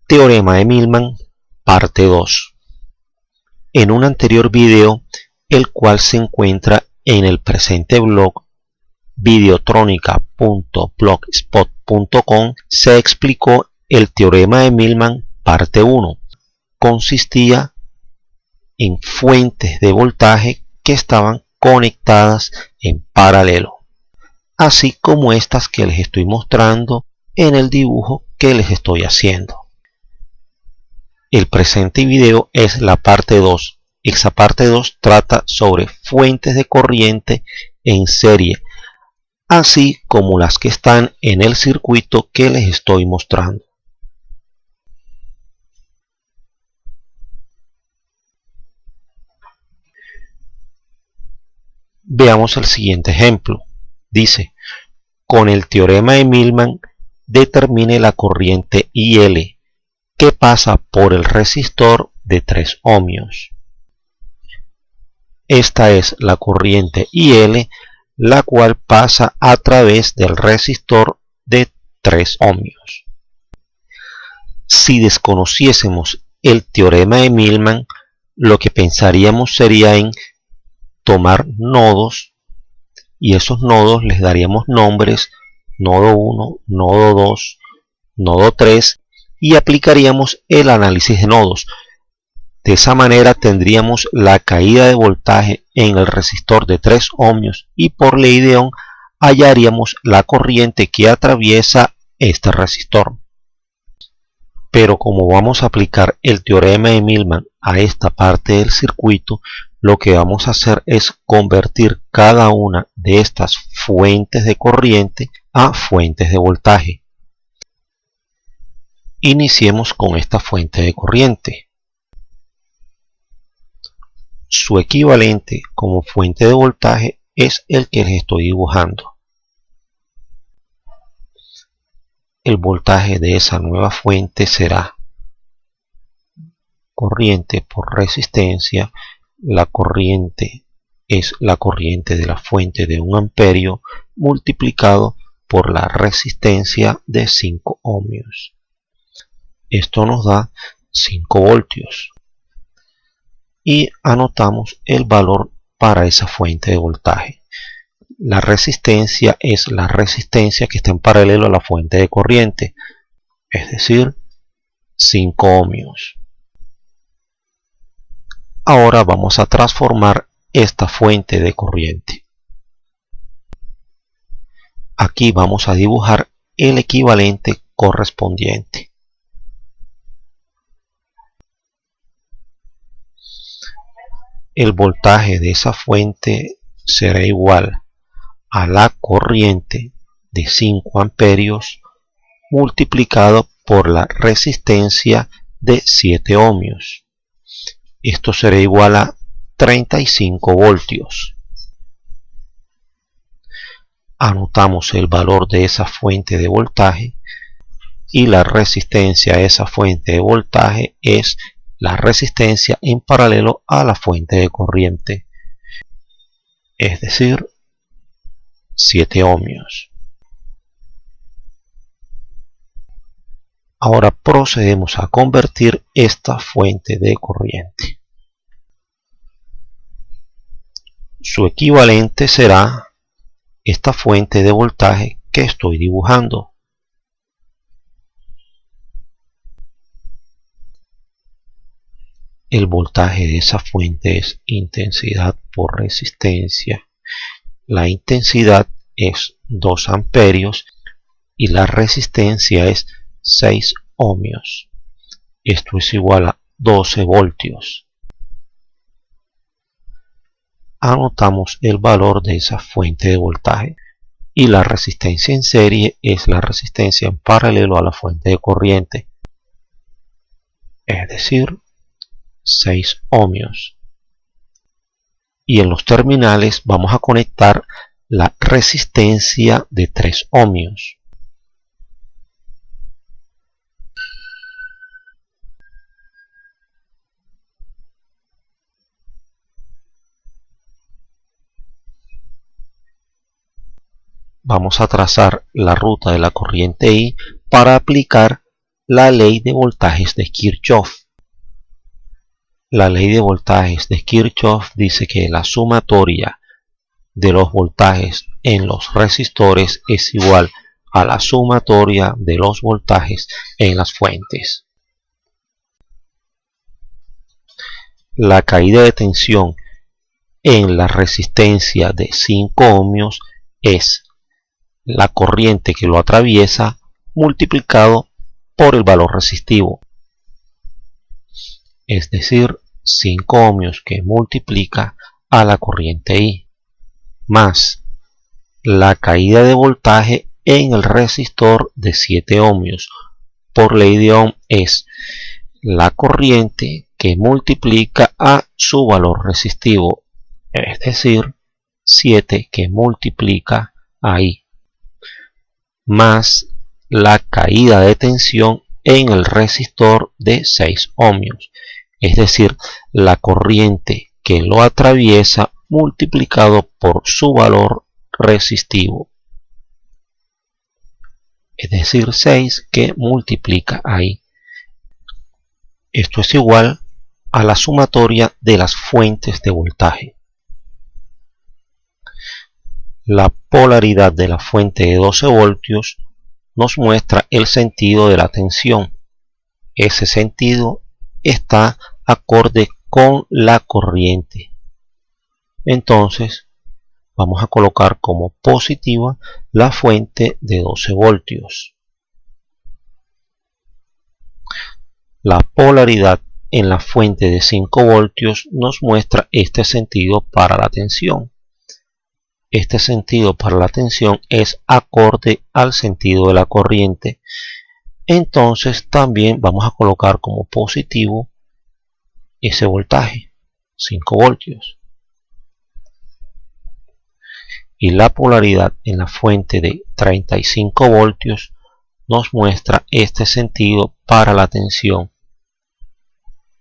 Teorema de Millman, parte 2. En un anterior video, el cual se encuentra en el presente blog videotronica.blogspot.com, se explicó el teorema de Millman, parte 1. Consistía en fuentes de voltaje que estaban conectadas en paralelo, así como estas que les estoy mostrando en el dibujo que les estoy haciendo. El presente video es la parte 2. Esa parte 2 trata sobre fuentes de corriente en serie, así como las que están en el circuito que les estoy mostrando. Veamos el siguiente ejemplo. Dice: con el teorema de Millman determine la corriente IL que pasa por el resistor de 3 ohmios. Esta es la corriente IL, la cual pasa a través del resistor de 3 ohmios. Si desconociésemos el teorema de Millman, lo que pensaríamos sería en tomar nodos, y esos nodos les daríamos nombres: nodo 1, nodo 2, nodo 3, y aplicaríamos el análisis de nodos. De esa manera tendríamos la caída de voltaje en el resistor de 3 ohmios y por ley de Ohm hallaríamos la corriente que atraviesa este resistor. Pero como vamos a aplicar el teorema de Millman a esta parte del circuito, lo que vamos a hacer es convertir cada una de estas fuentes de corriente a fuentes de voltaje. Iniciemos con esta fuente de corriente. Su equivalente como fuente de voltaje es el que les estoy dibujando. El voltaje de esa nueva fuente será corriente por resistencia. La corriente es la corriente de la fuente de 1 amperio multiplicado por la resistencia de 5 ohmios. Esto nos da 5 voltios. Y anotamos el valor para esa fuente de voltaje. La resistencia es la resistencia que está en paralelo a la fuente de corriente, es decir, 5 ohmios. Ahora vamos a transformar esta fuente de corriente. Aquí vamos a dibujar el equivalente correspondiente. El voltaje de esa fuente será igual a la corriente de 5 amperios multiplicado por la resistencia de 7 ohmios. Esto será igual a 35 voltios. Anotamos el valor de esa fuente de voltaje y la resistencia a esa fuente de voltaje es la resistencia en paralelo a la fuente de corriente, es decir, 7 ohmios. Ahora procedemos a convertir esta fuente de corriente. Su equivalente será esta fuente de voltaje que estoy dibujando. El voltaje de esa fuente es intensidad por resistencia. La intensidad es 2 amperios y la resistencia es 6 ohmios. Esto es igual a 12 voltios. Anotamos el valor de esa fuente de voltaje y la resistencia en serie es la resistencia en paralelo a la fuente de corriente, es decir, 6 ohmios. Y en los terminales vamos a conectar la resistencia de 3 ohmios. Vamos a trazar la ruta de la corriente I para aplicar la ley de voltajes de Kirchhoff. La ley de voltajes de Kirchhoff dice que la sumatoria de los voltajes en los resistores es igual a la sumatoria de los voltajes en las fuentes. La caída de tensión en la resistencia de 5 ohmios es la corriente que lo atraviesa multiplicado por el valor resistivo, es decir, 5 ohmios que multiplica a la corriente I, más la caída de voltaje en el resistor de 7 ohmios por ley de Ohm es la corriente que multiplica a su valor resistivo, es decir, 7 que multiplica a I, más la caída de tensión en el resistor de 6 ohmios, es decir, la corriente que lo atraviesa multiplicado por su valor resistivo, es decir, 6 que multiplica a I. Esto es igual a la sumatoria de las fuentes de voltaje. La polaridad de la fuente de 12 voltios nos muestra el sentido de la tensión. Ese sentido está acorde con la corriente. Entonces, vamos a colocar como positiva la fuente de 12 voltios. La polaridad en la fuente de 5 voltios nos muestra este sentido para la tensión. Este sentido para la tensión es acorde al sentido de la corriente. Entonces también vamos a colocar como positivo ese voltaje, 5 voltios. Y la polaridad en la fuente de 35 voltios nos muestra este sentido para la tensión.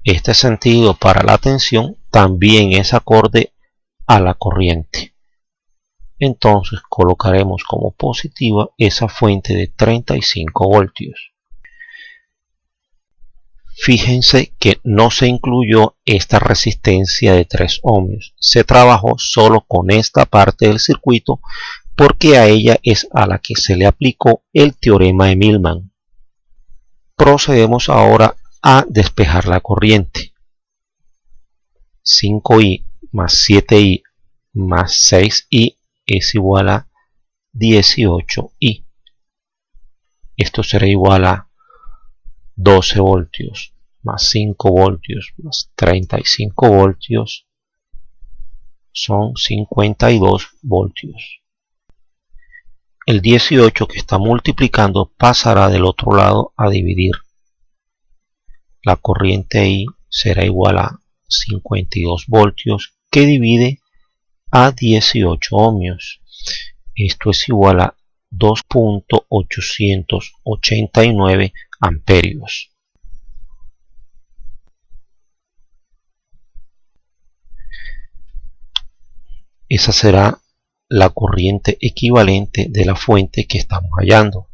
Este sentido para la tensión también es acorde a la corriente. Entonces colocaremos como positiva esa fuente de 35 voltios. Fíjense que no se incluyó esta resistencia de 3 ohmios. Se trabajó solo con esta parte del circuito porque a ella es a la que se le aplicó el teorema de Millman. Procedemos ahora a despejar la corriente. 5i más 7i más 6i es igual a 18i. Esto será igual a 12 voltios más 5 voltios más 35 voltios son 52 voltios. El 18 que está multiplicando pasará del otro lado a dividir. La corriente I será igual a 52 voltios que divide a 18 ohmios. Esto es igual a 2.889 amperios. Esa será la corriente equivalente de la fuente que estamos hallando.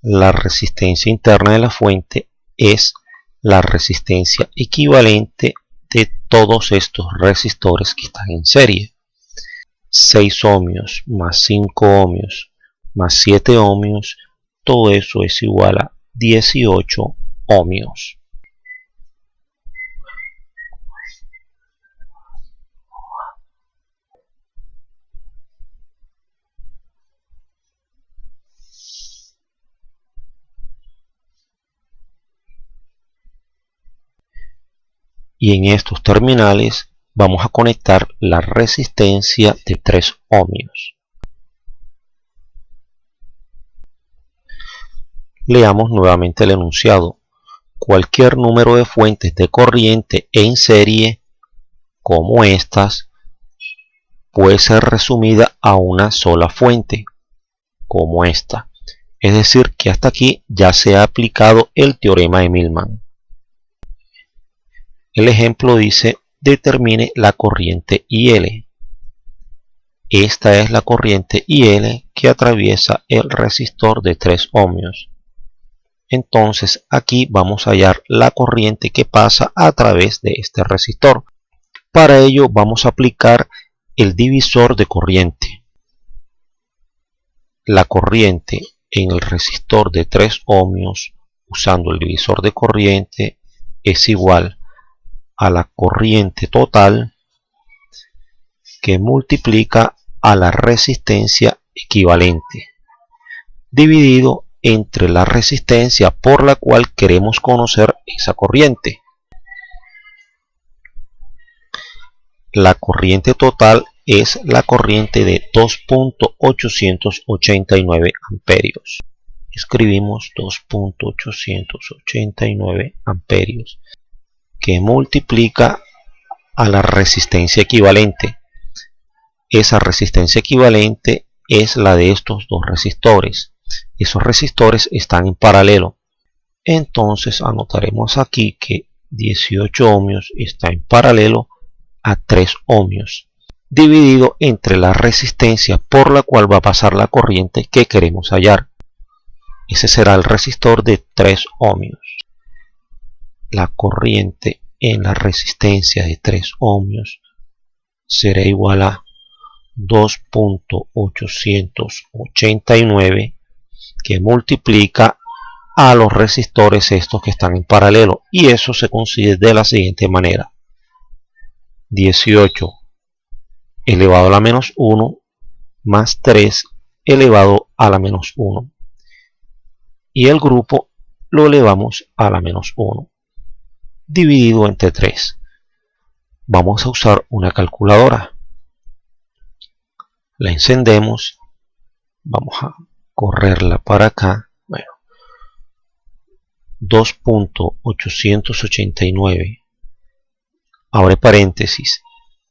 La resistencia interna de la fuente es la resistencia equivalente de todos estos resistores que están en serie. 6 ohmios más 5 ohmios más 7 ohmios, todo eso es igual a 18 ohmios. Y en estos terminales vamos a conectar la resistencia de 3 ohmios. Leamos nuevamente el enunciado. Cualquier número de fuentes de corriente en serie, como estas, puede ser resumida a una sola fuente, como esta. Es decir, que hasta aquí ya se ha aplicado el teorema de Millman. El ejemplo dice, determine la corriente IL. esta es la corriente IL que atraviesa el resistor de 3 ohmios. Entonces aquí vamos a hallar la corriente que pasa a través de este resistor. Para ello vamos a aplicar el divisor de corriente. La corriente en el resistor de 3 ohmios usando el divisor de corriente es igual a la corriente total que multiplica a la resistencia equivalente dividido entre la resistencia por la cual queremos conocer esa corriente. La corriente total es la corriente de 2.889 amperios. Escribimos 2.889 amperios que multiplica a la resistencia equivalente. Esa resistencia equivalente es la de estos dos resistores. Esos resistores están en paralelo. Entonces anotaremos aquí que 18 ohmios está en paralelo a 3 ohmios, dividido entre la resistencia por la cual va a pasar la corriente que queremos hallar. Ese será el resistor de 3 ohmios. La corriente en la resistencia de 3 ohmios será igual a 2.889 que multiplica a los resistores estos que están en paralelo, y eso se consigue de la siguiente manera: 18 elevado a la menos 1 más 3 elevado a la menos 1, y el grupo lo elevamos a la menos 1 dividido entre 3. Vamos a usar una calculadora. La encendemos, vamos a correrla para acá. Bueno, 2.889, abre paréntesis,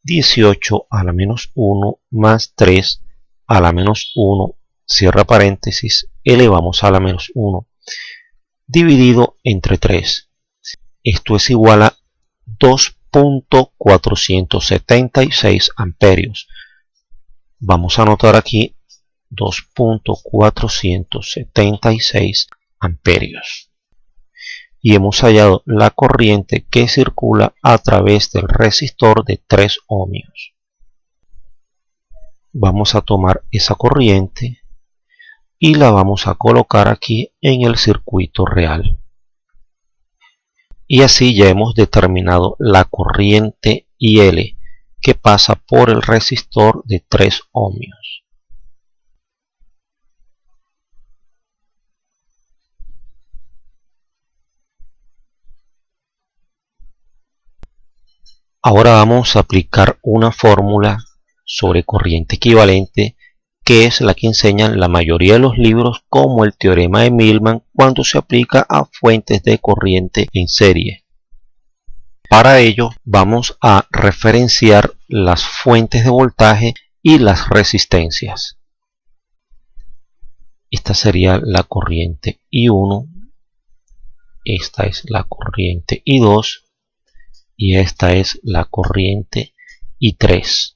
18 a la menos 1 más 3 a la menos 1, cierra paréntesis, elevamos a la menos 1, dividido entre 3. Esto es igual a 2.476 amperios. Vamos a anotar aquí 2.476 amperios. Y hemos hallado la corriente que circula a través del resistor de 3 ohmios. Vamos a tomar esa corriente y la vamos a colocar aquí en el circuito real. Y así ya hemos determinado la corriente IL que pasa por el resistor de 3 ohmios. Ahora vamos a aplicar una fórmula sobre corriente equivalente, que es la que enseñan la mayoría de los libros como el teorema de Millman cuando se aplica a fuentes de corriente en serie. Para ello vamos a referenciar las fuentes de voltaje y las resistencias. Esta sería la corriente I1, esta es la corriente I2 y esta es la corriente I3.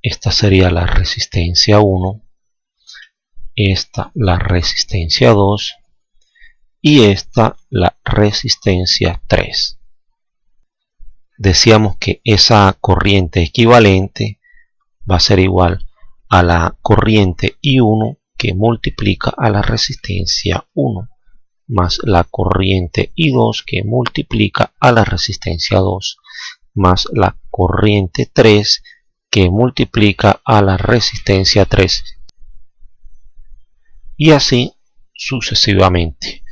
Esta sería la resistencia 1, esta la resistencia 2 y esta la resistencia 3. Decíamos que esa corriente equivalente va a ser igual a la corriente I1 que multiplica a la resistencia 1 más la corriente I2 que multiplica a la resistencia 2 más la corriente 3 que multiplica a la resistencia 3, y así sucesivamente.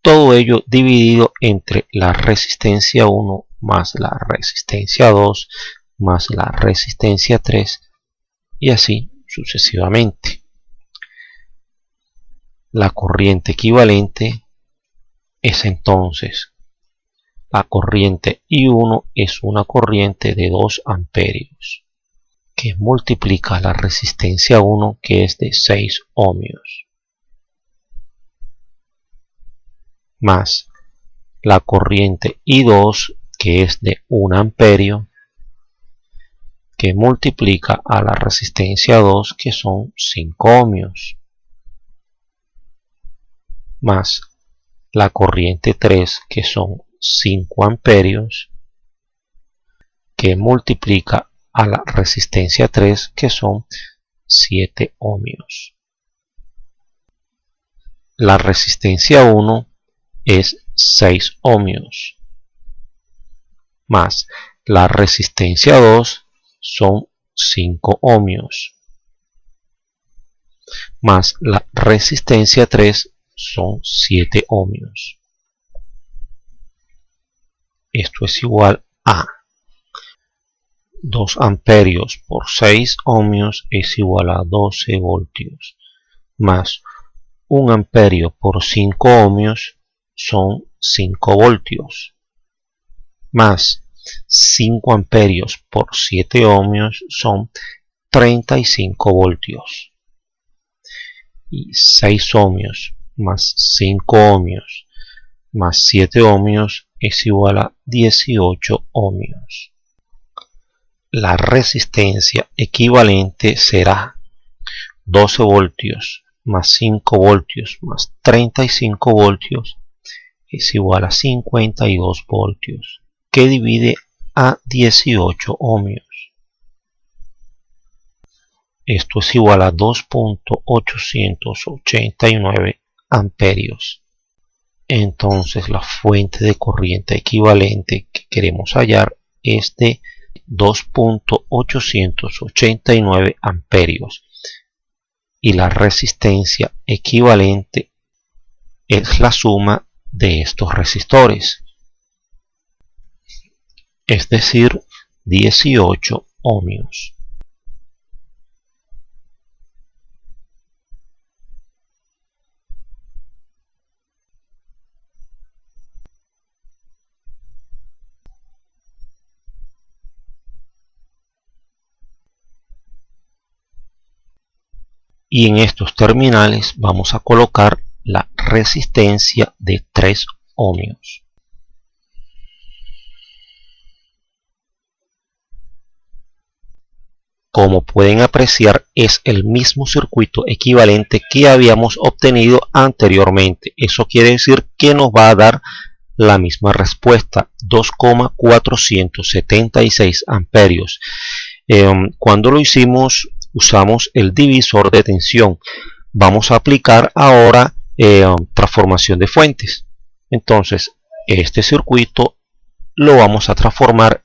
Todo ello dividido entre la resistencia 1 más la resistencia 2 más la resistencia 3 y así sucesivamente. La corriente equivalente es entonces la corriente I1 es una corriente de 2 amperios que multiplica la resistencia 1 que es de 6 ohmios más la corriente I2 que es de 1 amperio que multiplica a la resistencia 2, que son 5 ohmios, más la corriente 3, que son 5 amperios, que multiplica a la resistencia 3, que son 7 ohmios. La resistencia 1 es 6 ohmios, más la resistencia 2 son 5 ohmios, más la resistencia 3 son 7 ohmios. Esto es igual a 2 amperios por 6 ohmios es igual a 12 voltios, más 1 amperio por 5 ohmios son 5 voltios, más 5 amperios por 7 ohmios son 35 voltios. Y 6 ohmios más 5 ohmios más 7 ohmios es igual a 18 ohmios. La resistencia equivalente será 12 voltios más 5 voltios más 35 voltios es igual a 52 voltios, que divide a 18 ohmios. Esto es igual a 2.889 amperios. Entonces la fuente de corriente equivalente que queremos hallar es de 2.889 amperios. Y la resistencia equivalente es la suma de estos resistores, es decir, 18 ohmios. Y en estos terminales vamos a colocar la resistencia de 3 ohmios. Como pueden apreciar, es el mismo circuito equivalente que habíamos obtenido anteriormente. Eso quiere decir que nos va a dar la misma respuesta, 2,476 amperios. Cuando lo hicimos, usamos el divisor de tensión. Vamos a aplicar ahora transformación de fuentes. Entonces, este circuito lo vamos a transformar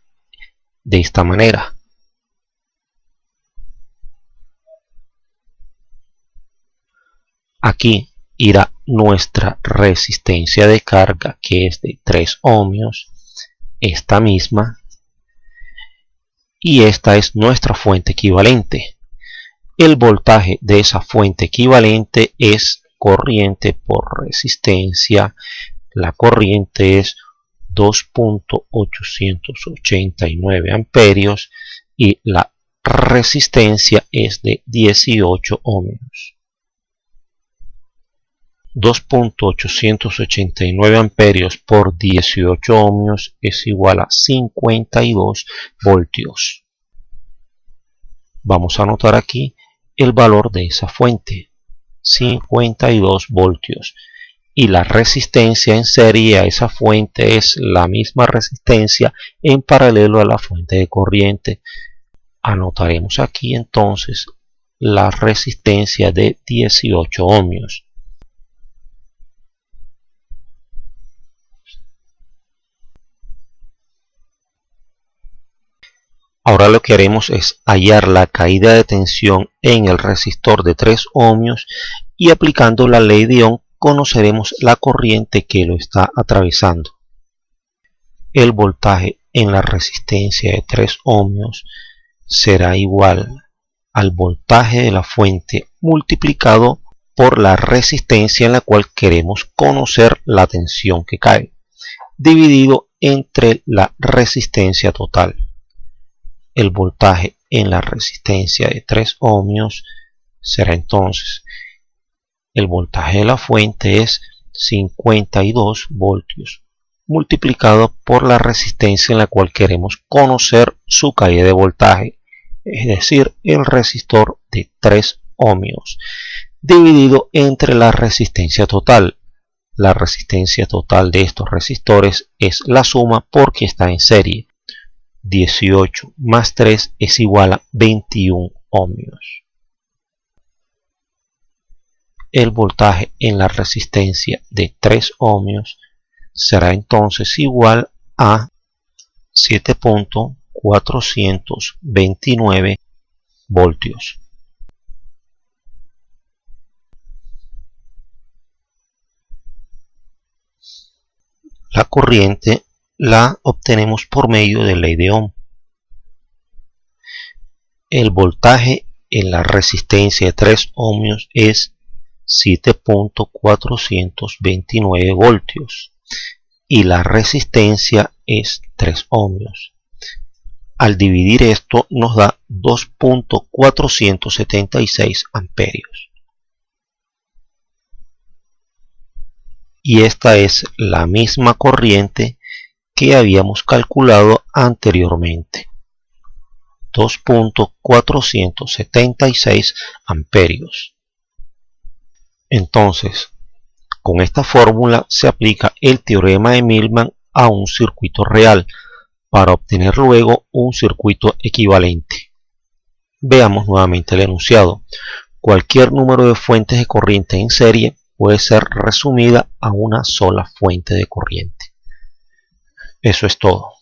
de esta manera. Aquí irá nuestra resistencia de carga, que es de 3 ohmios, esta misma, y esta es nuestra fuente equivalente. El voltaje de esa fuente equivalente es corriente por resistencia. La corriente es 2.889 amperios y la resistencia es de 18 ohmios. 2.889 amperios por 18 ohmios es igual a 52 voltios. Vamos a anotar aquí el valor de esa fuente, 52 voltios. Y la resistencia en serie a esa fuente es la misma resistencia en paralelo a la fuente de corriente. Anotaremos aquí entonces la resistencia de 18 ohmios. Ahora lo que haremos es hallar la caída de tensión en el resistor de 3 ohmios y aplicando la ley de Ohm conoceremos la corriente que lo está atravesando. El voltaje en la resistencia de 3 ohmios será igual al voltaje de la fuente multiplicado por la resistencia en la cual queremos conocer la tensión que cae, dividido entre la resistencia total. El voltaje en la resistencia de 3 ohmios será entonces, el voltaje de la fuente es 52 voltios multiplicado por la resistencia en la cual queremos conocer su caída de voltaje, es decir, el resistor de 3 ohmios, dividido entre la resistencia total. La resistencia total de estos resistores es la suma porque está en serie. 18 más 3 es igual a 21 ohmios. El voltaje en la resistencia de 3 ohmios será entonces igual a 7.429 voltios. La corriente la obtenemos por medio de ley de Ohm. El voltaje en la resistencia de 3 ohmios es 7.429 voltios y la resistencia es 3 ohmios. Al dividir esto nos da 2.476 amperios. Y esta es la misma corriente que habíamos calculado anteriormente. 2.476 amperios. Entonces, con esta fórmula se aplica el teorema de Millman a un circuito real para obtener luego un circuito equivalente. Veamos nuevamente el enunciado. Cualquier número de fuentes de corriente en serie puede ser resumida a una sola fuente de corriente. Eso es todo.